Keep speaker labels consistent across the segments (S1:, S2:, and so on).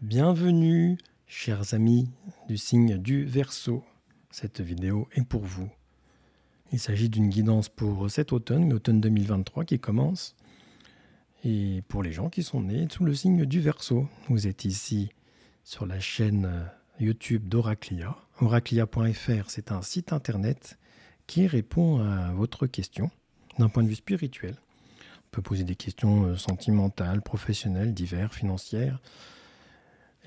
S1: Bienvenue, chers amis du signe du Verseau. Cette vidéo est pour vous. Il s'agit d'une guidance pour cet automne, l'automne 2023 qui commence, et pour les gens qui sont nés sous le signe du Verseau. Vous êtes ici sur la chaîne YouTube d'Oraclia. Oraclia.fr, c'est un site internet qui répond à votre question d'un point de vue spirituel. On peut poser des questions sentimentales, professionnelles, diverses, financières.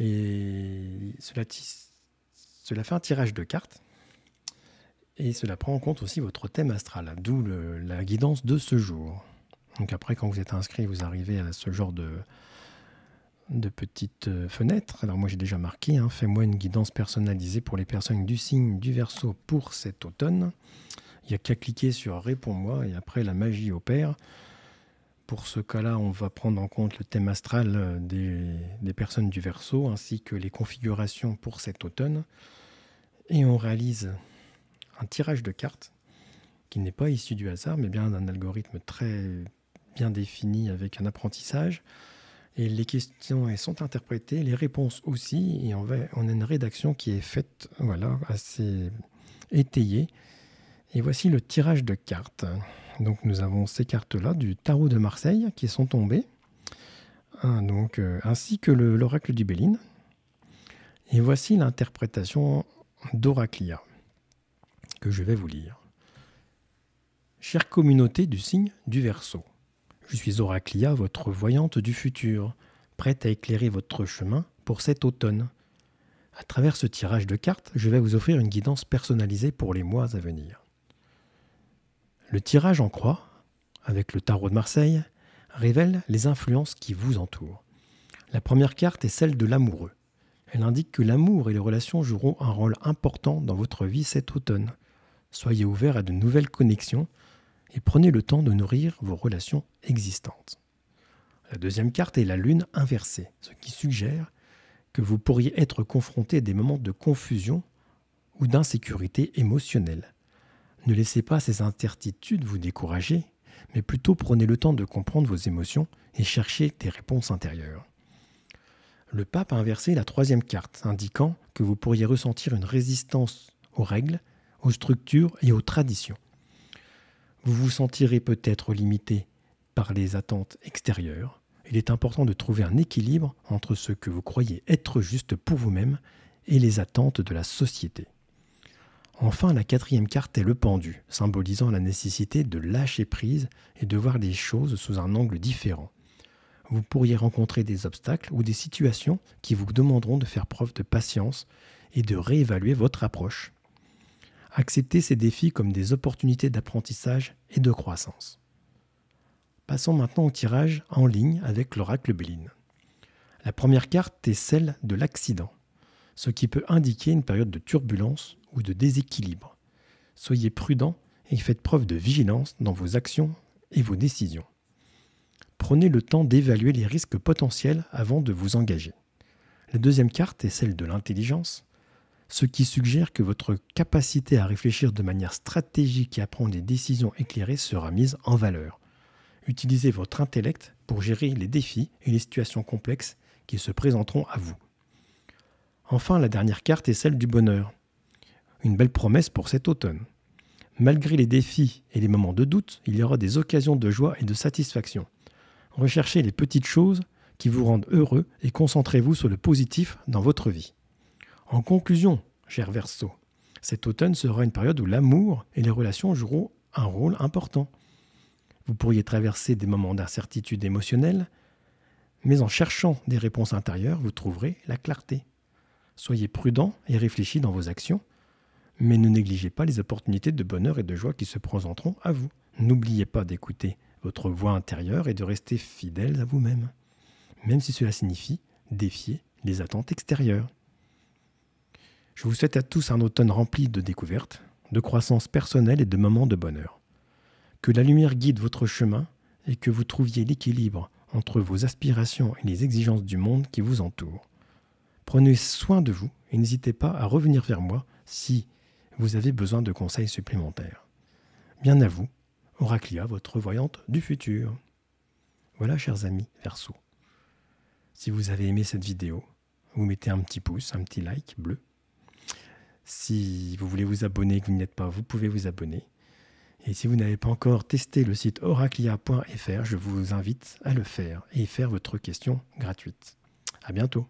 S1: Et cela fait un tirage de cartes. Et cela prend en compte aussi votre thème astral, d'où la guidance de ce jour. Donc après, quand vous êtes inscrit, vous arrivez à ce genre de petites fenêtres. Alors moi j'ai déjà marqué, fais-moi une guidance personnalisée pour les personnes du signe du Verseau pour cet automne. Il n'y a qu'à cliquer sur réponds-moi et après la magie opère. Pour ce cas-là, on va prendre en compte le thème astral des personnes du Verseau ainsi que les configurations pour cet automne. Et on réalise un tirage de cartes qui n'est pas issu du hasard, mais bien d'un algorithme très bien défini avec un apprentissage. Et les questions elles sont interprétées, les réponses aussi, et on a une rédaction qui est faite, voilà, assez étayée. Et voici le tirage de cartes. Donc nous avons ces cartes-là du tarot de Marseille qui sont tombées, ainsi que l'oracle du Béline. Et voici l'interprétation d'Oraclia que je vais vous lire. Chère communauté du signe du Verseau, je suis Oraclia, votre voyante du futur, prête à éclairer votre chemin pour cet automne. À travers ce tirage de cartes, je vais vous offrir une guidance personnalisée pour les mois à venir. Le tirage en croix, avec le tarot de Marseille, révèle les influences qui vous entourent. La première carte est celle de l'amoureux. Elle indique que l'amour et les relations joueront un rôle important dans votre vie cet automne. Soyez ouverts à de nouvelles connexions et prenez le temps de nourrir vos relations existantes. La deuxième carte est la lune inversée, ce qui suggère que vous pourriez être confronté à des moments de confusion ou d'insécurité émotionnelle. Ne laissez pas ces incertitudes vous décourager, mais plutôt prenez le temps de comprendre vos émotions et cherchez des réponses intérieures. Le pape a inversé la troisième carte, indiquant que vous pourriez ressentir une résistance aux règles, aux structures et aux traditions. Vous vous sentirez peut-être limité par les attentes extérieures. Il est important de trouver un équilibre entre ce que vous croyez être juste pour vous-même et les attentes de la société. Enfin, la quatrième carte est le pendu, symbolisant la nécessité de lâcher prise et de voir les choses sous un angle différent. Vous pourriez rencontrer des obstacles ou des situations qui vous demanderont de faire preuve de patience et de réévaluer votre approche. Acceptez ces défis comme des opportunités d'apprentissage et de croissance. Passons maintenant au tirage en ligne avec l'oracle Béline. La première carte est celle de l'accident, ce qui peut indiquer une période de turbulence ou de déséquilibre. Soyez prudent et faites preuve de vigilance dans vos actions et vos décisions. Prenez le temps d'évaluer les risques potentiels avant de vous engager. La deuxième carte est celle de l'intelligence, ce qui suggère que votre capacité à réfléchir de manière stratégique et à prendre des décisions éclairées sera mise en valeur. Utilisez votre intellect pour gérer les défis et les situations complexes qui se présenteront à vous. Enfin, la dernière carte est celle du bonheur. Une belle promesse pour cet automne. Malgré les défis et les moments de doute, il y aura des occasions de joie et de satisfaction. Recherchez les petites choses qui vous rendent heureux et concentrez-vous sur le positif dans votre vie. En conclusion, cher Verseau, cet automne sera une période où l'amour et les relations joueront un rôle important. Vous pourriez traverser des moments d'incertitude émotionnelle, mais en cherchant des réponses intérieures, vous trouverez la clarté. Soyez prudent et réfléchis dans vos actions, mais ne négligez pas les opportunités de bonheur et de joie qui se présenteront à vous. N'oubliez pas d'écouter votre voix intérieure et de rester fidèle à vous-même, même si cela signifie défier les attentes extérieures. Je vous souhaite à tous un automne rempli de découvertes, de croissance personnelle et de moments de bonheur. Que la lumière guide votre chemin et que vous trouviez l'équilibre entre vos aspirations et les exigences du monde qui vous entoure. Prenez soin de vous et n'hésitez pas à revenir vers moi si vous avez besoin de conseils supplémentaires. Bien à vous, Oraclia, votre voyante du futur. Voilà, chers amis Verseau. Si vous avez aimé cette vidéo, vous mettez un petit pouce, un petit like bleu. Si vous voulez vous abonner et que vous n'y êtes pas, vous pouvez vous abonner. Et si vous n'avez pas encore testé le site oraclia.fr, je vous invite à le faire et y faire votre question gratuite. À bientôt.